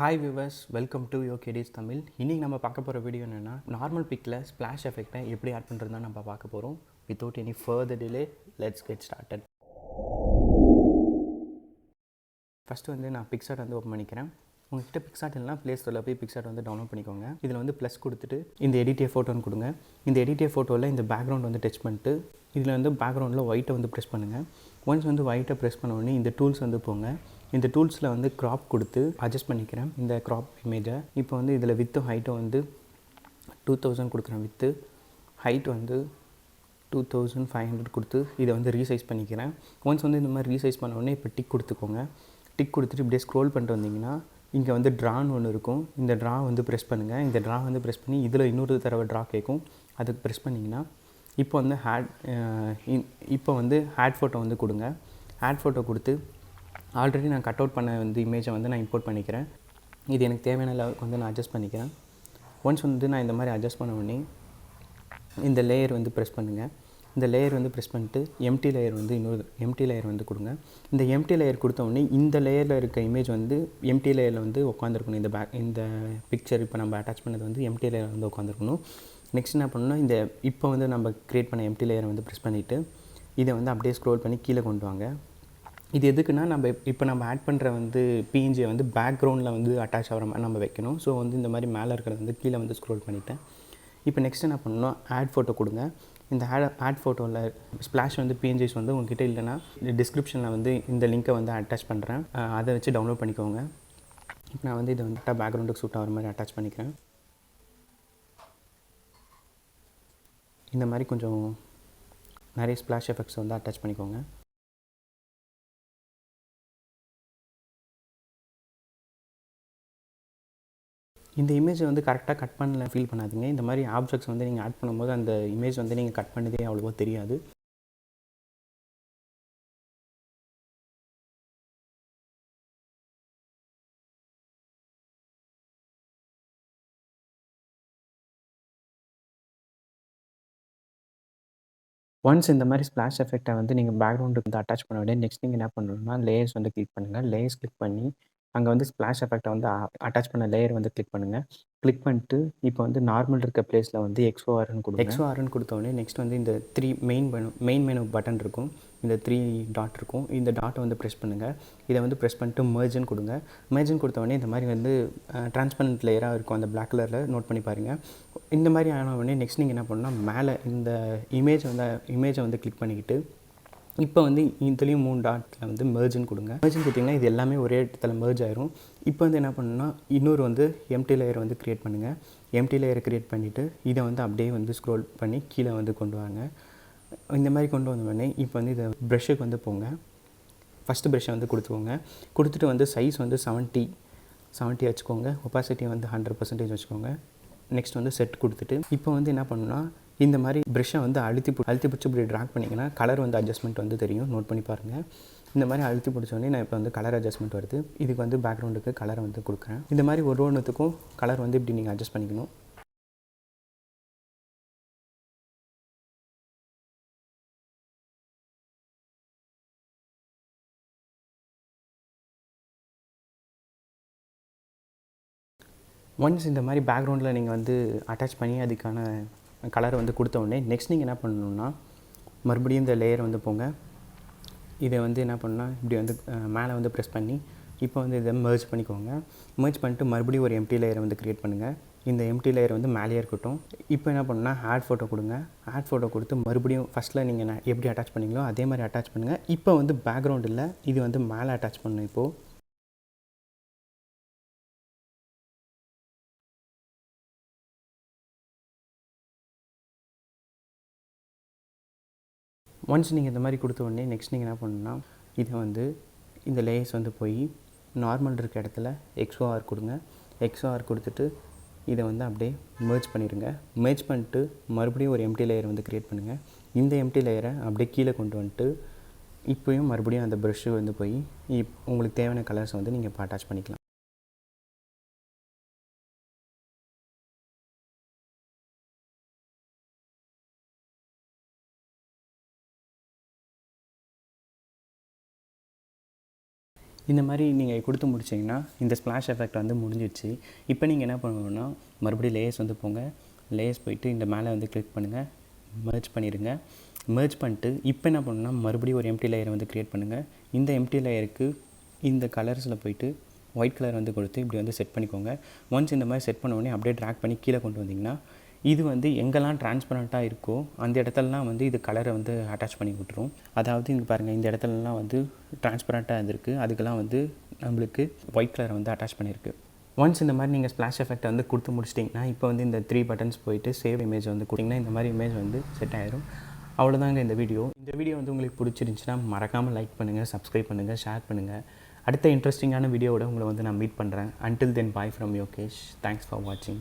Hi viewers, welcome to யோகேடிஸ் தமிழ். இன்றைக்கி நம்ம பார்க்க போகிற வீடியோ என்னென்னா, நார்மல் பிக்கில் ஸ்ப்ளாஷ் எஃபெக்டை எப்படி ஆட் பண்ணுறது தான் நம்ம பார்க்க போகிறோம். Without any further delay, let's get started. First வந்து நான் பிக்சார்ட் வந்து ஓப்பன் பண்ணிக்கிறேன். உங்கள்கிட்ட பிக்சார்ட் இல்லைனா ப்ளே ஸ்டோரில் போய் பிக்சார்ட் வந்து டவுன்லோட் பண்ணிக்கோங்க. இதில் வந்து ப்ளஸ் கொடுத்துட்டு இந்த எடிட்டே ஃபோட்டோன்னு கொடுங்க. இந்த எடிட்டே ஃபோட்டோவில் இந்த பேக்ரவுண்ட் வந்து டச் பண்ணிட்டு இதில் வந்து பேக்ரவுண்டில் ஒயிட்டை வந்து ப்ரெஸ் பண்ணுங்கள். ஒன்ஸ் வந்து ஒயிட்டை ப்ரெஸ் பண்ண உடனே இந்த டூல்ஸ் வந்து போங்க. இந்த டூல்ஸில் வந்து க்ராப் கொடுத்து அட்ஜஸ்ட் பண்ணிக்கிறேன் இந்த க்ராப் இமேஜை. இப்போ வந்து இதில் வித்து ஹைட்டை வந்து 2000 கொடுக்குறேன். வித்து ஹைட் வந்து 2500 கொடுத்து இதை வந்து ரீசைஸ் பண்ணிக்கிறேன். ஒன்ஸ் வந்து இந்த மாதிரி ரீசைஸ் பண்ண உடனே இப்போ டிக் கொடுத்துக்கோங்க. டிக் கொடுத்துட்டு இப்படியே ஸ்க்ரோல் பண்ணிட்டு வந்தீங்கன்னா இங்கே வந்து ட்ரான்னு ஒன்று இருக்கும். இந்த ட்ரா வந்து ப்ரெஸ் பண்ணுங்கள். இந்த ட்ரா வந்து ப்ரெஸ் பண்ணி இதில் இன்னொரு தடவை ட்ரா கேட்கும். அதுக்கு ப்ரெஸ் பண்ணிங்கன்னா இப்போ வந்து ஹேட் ஃபோட்டோ வந்து கொடுங்க. ஹேட் ஃபோட்டோ கொடுத்து ஆல்ரெடி நான் கட் அவுட் பண்ண வந்து இமேஜை வந்து நான் இம்போர்ட் பண்ணிக்கிறேன். இது எனக்கு தேவையான லெவலுக்கு வந்து நான் அட்ஜஸ்ட் பண்ணிக்கிறேன். ஒன்ஸ் வந்து நான் இந்த மாதிரி அட்ஜஸ்ட் பண்ண உடனே இந்த லேயர் வந்து ப்ரெஸ் பண்ணுங்கள். இந்த லேயர் வந்து ப்ரெஸ் பண்ணிட்டு எம்டி லேயர் வந்து இன்னொரு எம்டி லேயர் வந்து கொடுங்க. இந்த எம்டி லேயர் கொடுத்த உடனே இந்த லேயரில் இருக்க இமேஜ் வந்து எம்டி லேயரில் வந்து உட்காந்துருக்கணும். இந்த பிக்சர் இப்போ நம்ம அட்டாச் பண்ணது வந்து எம்டி லேயரில் வந்து உட்காந்துருக்கணும். நெக்ஸ்ட் என்ன பண்ணணும்னா, இப்போ வந்து நம்ம க்ரியேட் பண்ண எம்டி லேயரை வந்து ப்ரெஸ் பண்ணிவிட்டு இதை வந்து அப்படியே ஸ்க்ரோல் பண்ணி கீழே கொண்டு வாங்க. இது எதுக்குன்னா, இப்போ நம்ம ஆட் பண்ணுற வந்து பிஎன்ஜியை வந்து பேக்ரவுண்டில் வந்து அட்டாச் ஆகிற மாதிரி நம்ம வைக்கணும். ஸோ வந்து இந்த மாதிரி மேலே இருக்கிறது வந்து கீழே வந்து ஸ்க்ரோல் பண்ணிவிட்டேன். இப்போ நெக்ஸ்ட் என்ன பண்ணணும், ஆட் ஃபோட்டோ கொடுங்க. இந்த ஆட் ஃபோட்டோவில் ஸ்ப்ளாஷ் வந்து பிஎன்ஜிஸ் வந்து உங்ககிட்ட இல்லைனா டிஸ்கிரிப்ஷனில் வந்து இந்த லிங்க்கை வந்து அட்டாச் பண்ணுறேன். அதை வச்சு டவுன்லோட் பண்ணிக்கோங்க. இப்போ நான் வந்து இதை வந்துட்டு பேக்ரவுண்டுக்கு சூட் ஆகிற மாதிரி அட்டாச் பண்ணிக்கிறேன். இந்த மாதிரி கொஞ்சம் நிறைய ஸ்ப்ளாஷ் எஃபெக்ட்ஸ் வந்து அட்டாச் பண்ணிக்கோங்க. இந்த இமேஜை வந்து கரெக்டாக கட் பண்ணல ஃபீல் பண்ணாதீங்க. இந்த மாதிரி ஆப்ஜெக்ட்ஸ் வந்து நீங்கள் ஆட் பண்ணும்போது அந்த இமேஜ் வந்து நீங்கள் கட் பண்ணதே அவ்வளோவா தெரியாது. ஒன்ஸ் இந்த மாதிரி ஸ்ப்ளாஷ் எஃபெக்ட்டை வந்து நீங்கள் பேக்ரவுண்டுக்கு வந்து அட்டாச் பண்ண உடனே நெக்ஸ்ட் நீங்கள் என்ன பண்ணணும்னா, லேயர்ஸ் வந்து கிளிக் பண்ணுங்கள். லேயர்ஸ் கிளிக் பண்ணி அங்கே வந்து ஸ்ப்ளாஷ் எஃபெக்ட்டை வந்து அட்டாச் பண்ண லேயர் வந்து கிளிக் பண்ணுங்கள். கிளிக் பண்ணிட்டு இப்போ வந்து நார்மல் இருக்க பிளேஸில் வந்து எக்ஸ்ஓஆர்னு கொடுங்க. எக்ஸ்ஓஆர்னு கொடுத்தோடனே நெக்ஸ்ட் வந்து இந்த மெயின் மெனு பட்டன் இருக்கும். இந்த 3 டாட் இருக்கும். இந்த டாட்டை வந்து ப்ரெஸ் பண்ணுங்கள். இதை வந்து ப்ரெஸ் பண்ணிட்டு மெர்ஜ்னு கொடுங்க. மெர்ஜ்னு கொடுத்தோடனே இந்த மாதிரி வந்து டிரான்ஸ்பரண்ட் லேயராக இருக்கும். அந்த பிளாக் கலரில் நோட் பண்ணி பாருங்கள். இந்த மாதிரி ஆன உடனே நெக்ஸ்ட் நீங்கள் என்ன பண்ணணும்னா, மேலே இந்த இமேஜை வந்து கிளிக் பண்ணிக்கிட்டு இப்போ வந்து இதுலேயும் 3 டாட்டில் வந்து மெர்ஜ்னு கொடுங்க. மெர்ஜ்னு கொடுத்திங்கன்னா இது எல்லாமே ஒரே இடத்துல மெர்ஜ் ஆயிரும். இப்போ வந்து என்ன பண்ணணும்னா, இன்னொரு வந்து எம்டி லேயர் வந்து க்ரியேட் பண்ணுங்கள். எம்டி லேயரை க்ரியேட் பண்ணிவிட்டு இதை வந்து அப்படியே வந்து ஸ்க்ரோல் பண்ணி கீழே வந்து கொண்டு வாங்க. இந்த மாதிரி கொண்டு வந்த உடனே இப்போ வந்து இதை ப்ரஷ்ஷுக்கு வந்து போங்க. ஃபஸ்ட்டு ப்ரஷ்ஷை வந்து கொடுத்துக்கோங்க. கொடுத்துட்டு வந்து சைஸ் வந்து 70 வச்சுக்கோங்க. ஒப்பாசிட்டி வந்து 100% வச்சுக்கோங்க. நெக்ஸ்ட் வந்து செட் கொடுத்துட்டு இப்போ வந்து என்ன பண்ணணும்னா, இந்த மாதிரி ப்ரஷ்ஷை வந்து அழுத்தி பிடிச்சி இப்படி ட்ராக் பண்ணிங்கன்னா கலர் வந்து அட்ஜஸ்ட்மெண்ட் வந்து தெரியும். நோட் பண்ணி பாருங்கள். இந்த மாதிரி அழுத்தி பிடிச்சோடனே நான் இப்போ வந்து கலர் அட்ஜஸ்ட்மெண்ட் வருது. இதுக்கு வந்து பேக்ரவுண்டுக்கு கலரை வந்து கொடுக்குறேன். இந்த மாதிரி ஒரு ஒன்றுத்துக்கும் கலர் வந்து இப்படி நீங்கள் அட்ஜஸ்ட் பண்ணிக்கணும். ஒன்ஸ் இந்த மாதிரி பேக்ரவுண்டில் நீங்கள் வந்து அட்டாச் பண்ணி அதுக்கான கலரை வந்து கொடுத்த உடனே நெக்ஸ்ட் நீங்கள் என்ன பண்ணணுன்னா, மறுபடியும் இந்த லேயர் வந்து போங்க. இதை வந்து என்ன பண்ணணும்னா, இப்படி வந்து மேலே வந்து ப்ரெஸ் பண்ணி இப்போ வந்து இதை மெர்ஜ் பண்ணிக்கோங்க. மெர்ஜ் பண்ணிட்டு மறுபடியும் ஒரு எம்டி லேயரை வந்து க்ரியேட் பண்ணுங்கள். இந்த எம்டி லேயர் வந்து மேலேயே இருக்கட்டும். இப்போ என்ன பண்ணணும்னா, ஆட் ஃபோட்டோ கொடுங்க. ஆட் ஃபோட்டோ கொடுத்து மறுபடியும் ஃபஸ்ட்டில் நீங்கள் எப்படி அட்டாச் பண்ணீங்களோ அதே மாதிரி அட்டாச் பண்ணுங்கள். இப்போ வந்து பேக்ரவுண்ட் இல்லை, இது வந்து மேலே அட்டாச் பண்ணணும். இப்போது ஒன்ஸ் நீங்கள் இந்த மாதிரி கொடுத்த உடனே நெக்ஸ்ட் நீங்கள் என்ன பண்ணணும்னா, இதை வந்து இந்த லேயர்ஸ் வந்து போய் நார்மல் இருக்க இடத்துல எக்ஸ்ஓஆர் கொடுங்க. எக்ஸ்ஓஆர் கொடுத்துட்டு இதை வந்து அப்படியே மெர்ஜ் பண்ணிடுங்க. மெர்ஜ் பண்ணிட்டு மறுபடியும் ஒரு எம்டி லேயர் வந்து க்ரியேட் பண்ணுங்கள். இந்த எம்டி லேயரை அப்படியே கீழே கொண்டு வந்துட்டு இப்போயும் மறுபடியும் அந்த ப்ரஷ்ஷு வந்து போய் உங்களுக்கு தேவையான கலர்ஸ் வந்து நீங்கள் இப்போ அட்டாச் பண்ணிக்கலாம். இந்த மாதிரி நீங்கள் கொடுத்து முடிச்சிங்கன்னா இந்த ஸ்ப்ளாஷ் எஃபெக்ட் வந்து முடிஞ்சிடுச்சு. இப்போ நீங்கள் என்ன பண்ணணுன்னா மறுபடியும் லேயர்ஸ் வந்து போங்க. லேயர்ஸ் போயிட்டு இந்த மேலே வந்து கிளிக் பண்ணுங்கள், மெர்ஜ் பண்ணிடுங்க. மெர்ஜ் பண்ணிட்டு இப்போ என்ன பண்ணணுன்னா மறுபடியும் ஒரு எம்டி லேயரை வந்து க்ரியேட் பண்ணுங்கள். இந்த எம்டி லேயருக்கு இந்த கலர்ஸில் போயிட்டு ஒயிட் கலர் வந்து கொடுத்து இப்படி வந்து செட் பண்ணிக்கோங்க. ஒன்ஸ் இந்த மாதிரி செட் பண்ண உடனே அப்படியே ட்ராக் பண்ணி கீழே கொண்டு வந்திங்கன்னா இது வந்து எங்கெல்லாம் டிரான்ஸ்பரண்ட்டாக இருக்கோ அந்த இடத்துலலாம் வந்து இது கலரை வந்து அட்டாச் பண்ணி விட்டுரும். அதாவது இங்கே பாருங்கள், இந்த இடத்துலலாம் வந்து டிரான்ஸ்பரண்ட்டாக இருந்திருக்கு, அதுக்கெல்லாம் வந்து நம்மளுக்கு ஒயிட் கலரை வந்து அட்டாச் பண்ணியிருக்கு. ஒன்ஸ் இந்த மாதிரி நீங்கள் ஸ்ப்ளாஷ் எஃபெக்ட் வந்து கொடுத்து முடிச்சிட்டிங்கன்னா இப்போ வந்து இந்த 3 பட்டன்ஸ் போயிட்டு சேவ் இமேஜ் வந்து கொடுத்திங்கன்னா இந்த மாதிரி இமேஜ் வந்து செட் ஆயிடும். அவ்வளோதாங்க இந்த வீடியோ. இந்த வீடியோ வந்து உங்களுக்கு பிடிச்சிருந்துச்சுன்னா மறக்காமல் லைக் பண்ணுங்கள், சப்ஸ்கிரைப் பண்ணுங்கள், ஷேர் பண்ணுங்கள். அடுத்த இன்ட்ரெஸ்டிங்கான வீடியோவோட உங்களை வந்து நான் மீட் பண்ணுறேன். Until then, bye from Yokesh. Thanks for watching.